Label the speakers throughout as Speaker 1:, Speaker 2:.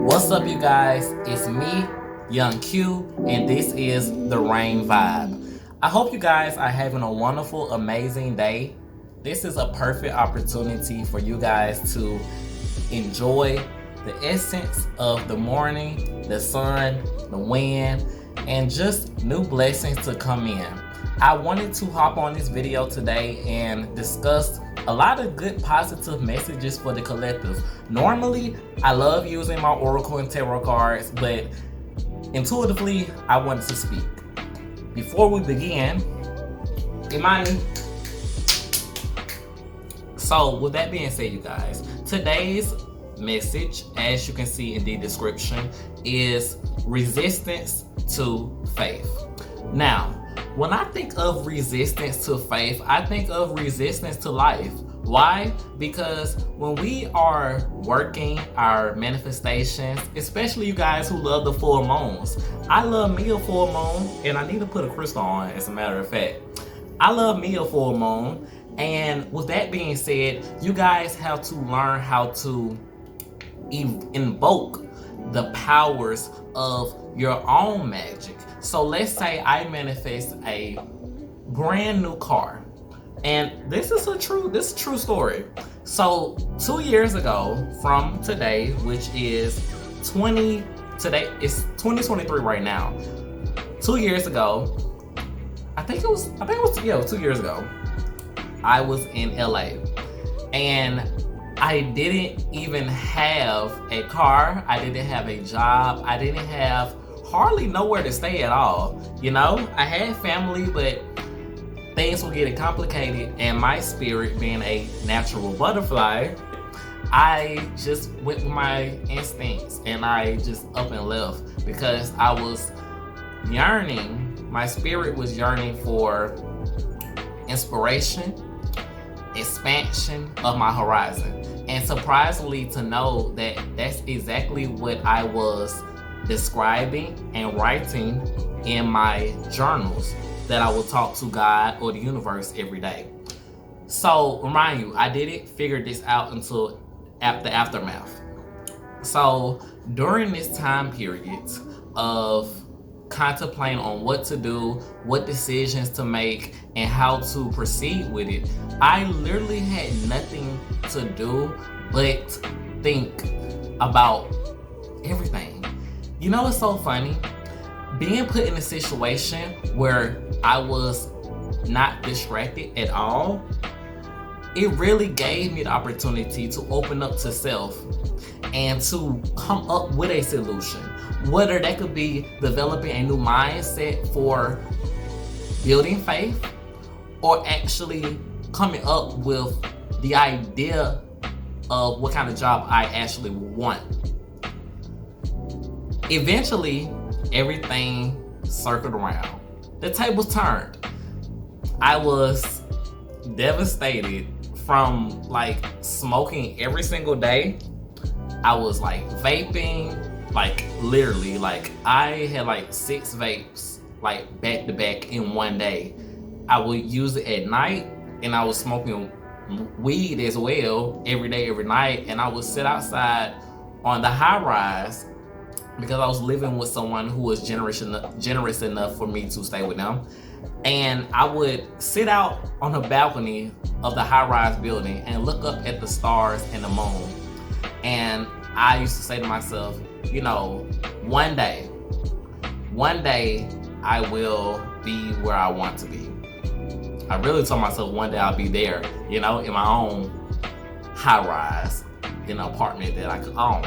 Speaker 1: What's up, you guys? It's me, Young Q, and this is The Rain Vibe. I hope you guys are having a wonderful, amazing day. This is a perfect opportunity for you guys to enjoy the essence of the morning, the sun, the wind, and just new blessings to come in. I wanted to hop on this video today and discuss a lot of good positive messages for the collective. Normally, I love using my Oracle and Tarot cards, but intuitively, I wanted to speak. Before we begin, Imani. So, with that being said, you guys, today's message, as you can see in the description, is resistance to faith. Now, when I think of resistance to faith, I think of resistance to life. Why? Because when we are working our manifestations, especially you guys who love the full moons, I love me a full moon, and I need to put a crystal on, as a matter of fact. I love me a full moon, and with that being said, you guys have to learn how to invoke the powers of your own magic. So let's say I manifest a brand new car. And this is a true story. So 2 years ago from today, which is today is 2023 right now. 2 years ago, I think it was 2 years ago, I was in LA, and I didn't even have a car, I didn't have a job, I didn't have hardly nowhere to stay at all. You know, I had family, but things were getting complicated, and my spirit, being a natural butterfly, I just went with my instincts and I just up and left because I was yearning, my spirit was yearning for inspiration, expansion of my horizon. And surprisingly to know that that's exactly what I was describing and writing in my journals that I will talk to God or the universe every day. So remind you, I didn't figure this out until after the aftermath. So during this time period of contemplating on what to do, what decisions to make, and how to proceed with it, I literally had nothing to do but think about everything. You know what's so funny? Being put in a situation where I was not distracted at all, it really gave me the opportunity to open up to self and to come up with a solution. Whether that could be developing a new mindset for building faith, or actually coming up with the idea of what kind of job I actually want. Eventually, everything circled around. The tables turned. I was devastated from like smoking every single day. I was like vaping, like literally, like I had like 6 vapes, like back to back in one day. I would use it at night, and I was smoking weed as well every day, every night. And I would sit outside on the high rise because I was living with someone who was generous enough for me to stay with them. And I would sit out on the balcony of the high-rise building and look up at the stars and the moon. And I used to say to myself, you know, one day I will be where I want to be. I really told myself one day I'll be there, you know, in my own high-rise, in an apartment that I could own.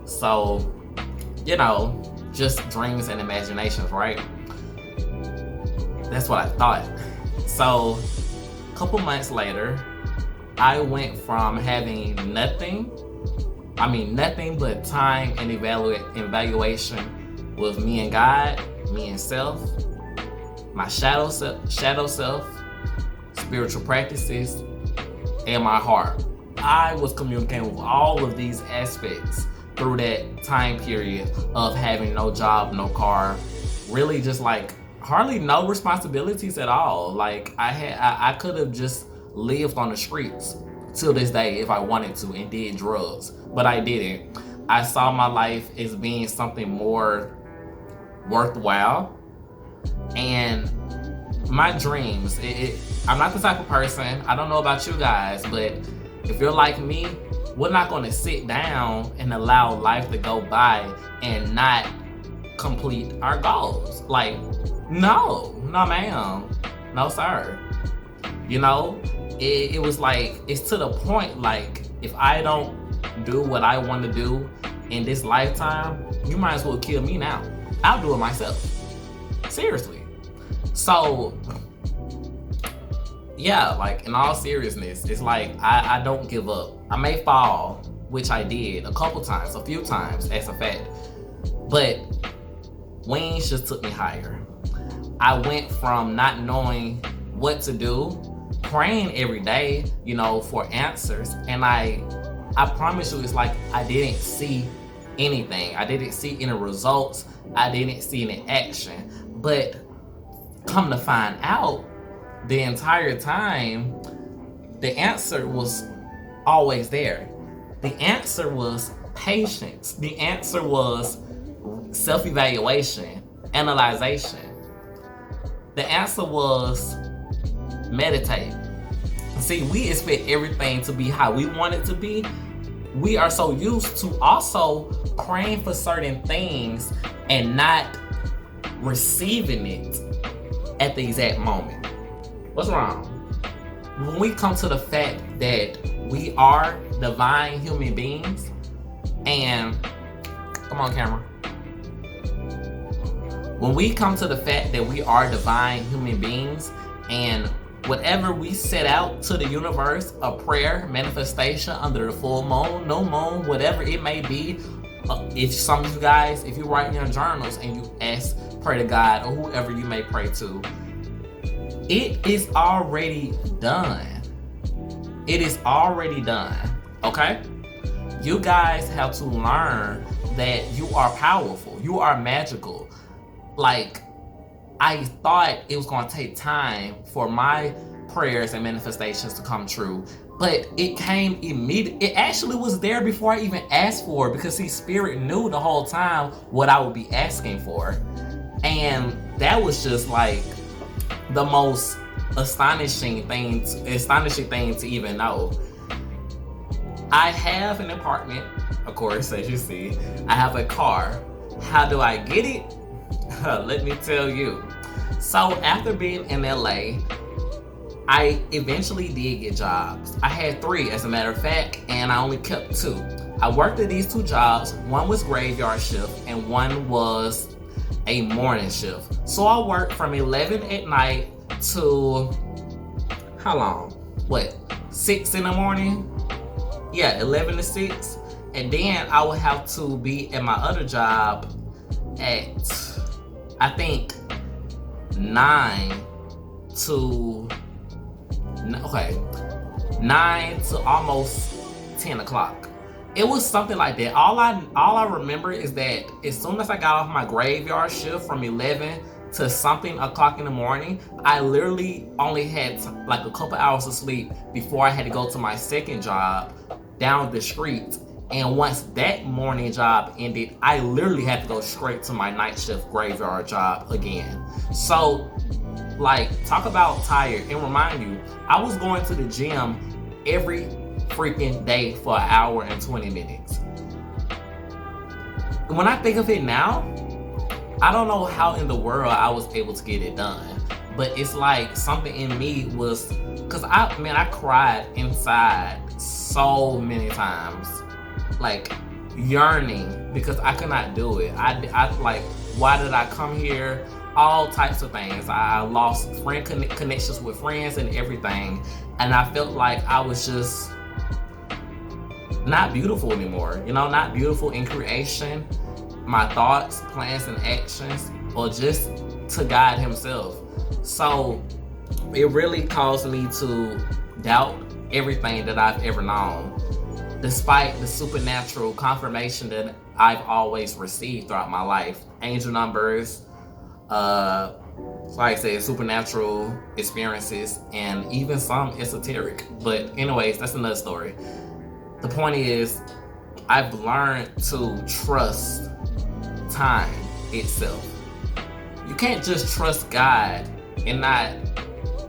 Speaker 1: So, you know, just dreams and imaginations, right? That's what I thought. So, a couple months later, I went from having nothing but time and evaluation with me and God, me and self, my shadow self, spiritual practices, and my heart. I was communicating with all of these aspects through that time period of having no job, no car, really just like hardly no responsibilities at all. Like I could have just lived on the streets till this day if I wanted to and did drugs, but I didn't. I saw my life as being something more worthwhile. And my dreams, I'm not the type of person, I don't know about you guys, but if you're like me, we're not going to sit down and allow life to go by and not complete our goals. Like, no ma'am, no sir. You know, it was like, it's to the point, like, if I don't do what I want to do in this lifetime, you might as well kill me now. I'll do it myself. Seriously. So, yeah, like, in all seriousness, it's like, I don't give up. I may fall, which I did a few times, as a fact. But wings just took me higher. I went from not knowing what to do, praying every day, for answers. And I promise you, it's like I didn't see anything. I didn't see any results. I didn't see any action. But come to find out, the entire time, the answer was always there. The answer was patience. The answer was self-evaluation, analyzation. The answer was meditate. See, we expect everything to be how we want it to be. We are so used to also praying for certain things and not receiving it at the exact moment. What's wrong? When we come to the fact that we are divine human beings, and come on, camera. When we come to the fact that we are divine human beings, and whatever we set out to the universe, a prayer, manifestation under the full moon, no moon, whatever it may be, if some of you guys, if you write in your journals and you ask, pray to God or whoever you may pray to, it is already done. It is already done, okay? You guys have to learn that you are powerful. You are magical. Like, I thought it was going to take time for my prayers and manifestations to come true, but it came immediately. It actually was there before I even asked for it, because see, Spirit knew the whole time what I would be asking for. And that was just like the most astonishing thing to even know. I have an apartment, of course, as you see. I have a car. How do I get it? Let me tell you. So after being in LA, I eventually did get jobs. I had 3, as a matter of fact, and I only kept 2. I worked at these 2 jobs. One was graveyard shift and one was a morning shift. So I worked from 11 at night to, how long? 6 in the morning? Yeah, 11 to 6. And then I would have to be at my other job at, I think, 9 to almost 10 o'clock. It was something like that. All I remember is that as soon as I got off my graveyard shift from 11 to something o'clock in the morning, I literally only had like a couple hours of sleep before I had to go to my second job down the street. And once that morning job ended, I literally had to go straight to my night shift graveyard job again. So, like, talk about tired. And remind you, I was going to the gym every freaking day for 1 hour and 20 minutes. When I think of it now, I don't know how in the world I was able to get it done. But it's like something in me was, because I cried inside so many times. Like, yearning because I could not do it. I like, why did I come here? All types of things. I lost connections with friends and everything, and I felt like I was just not beautiful anymore. Not beautiful in creation, my thoughts, plans, and actions, or just to God Himself. So it really caused me to doubt everything that I've ever known, despite the supernatural confirmation that I've always received throughout my life. Angel numbers, like I said, supernatural experiences, and even some esoteric. But anyways, that's another story. The point is, I've learned to trust time itself. You can't just trust God and not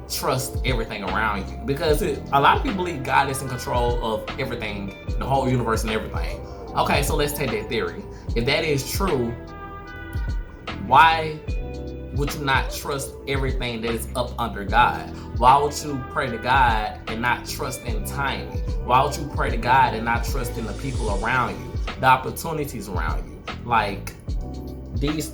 Speaker 1: trust everything around you, because a lot of people believe God is in control of everything, the whole universe and everything. Okay, so let's take that theory. If that is true, why would you not trust everything that is up under God? Why would you pray to God and not trust in timing? Why would you pray to God and not trust in the people around you, the opportunities around you? Like, these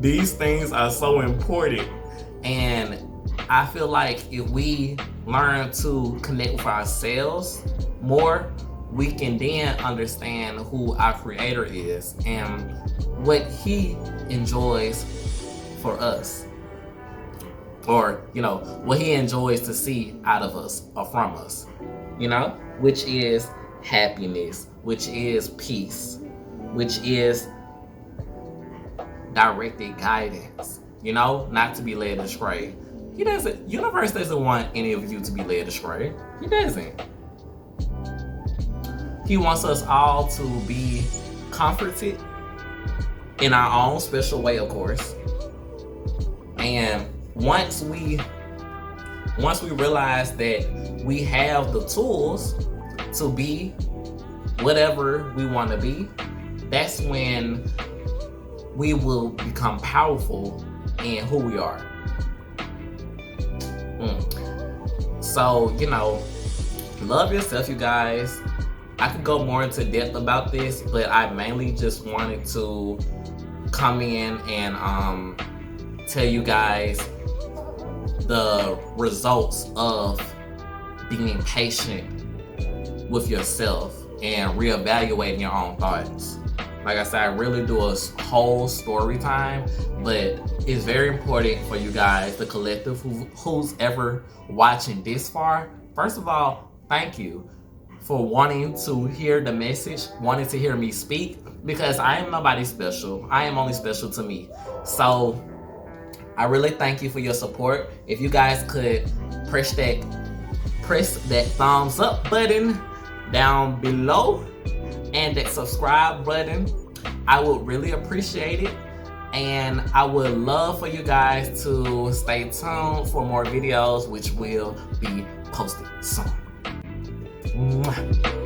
Speaker 1: these things are so important. And I feel like if we learn to connect with ourselves more, we can then understand who our Creator is and what He enjoys for us, or what He enjoys to see out of us or from us, which is happiness, which is peace, which is directed guidance, not to be led astray. Universe doesn't want any of you to be led astray. He doesn't. He wants us all to be comforted in our own special way, of course. And once we realize that we have the tools to be whatever we want to be, that's when we will become powerful in who we are. So, love yourself, you guys. I could go more into depth about this, but I mainly just wanted to come in and tell you guys the results of being patient with yourself and reevaluating your own thoughts. Like I said, I really do a whole story time, but it's very important for you guys, the collective, who's ever watching this far. First of all, thank you for wanting to hear the message, wanting to hear me speak, because I am nobody special. I am only special to me. So I really thank you for your support. If you guys could press that thumbs up button down below and that subscribe button, I would really appreciate it. And I would love for you guys to stay tuned for more videos, which will be posted soon. Mwah.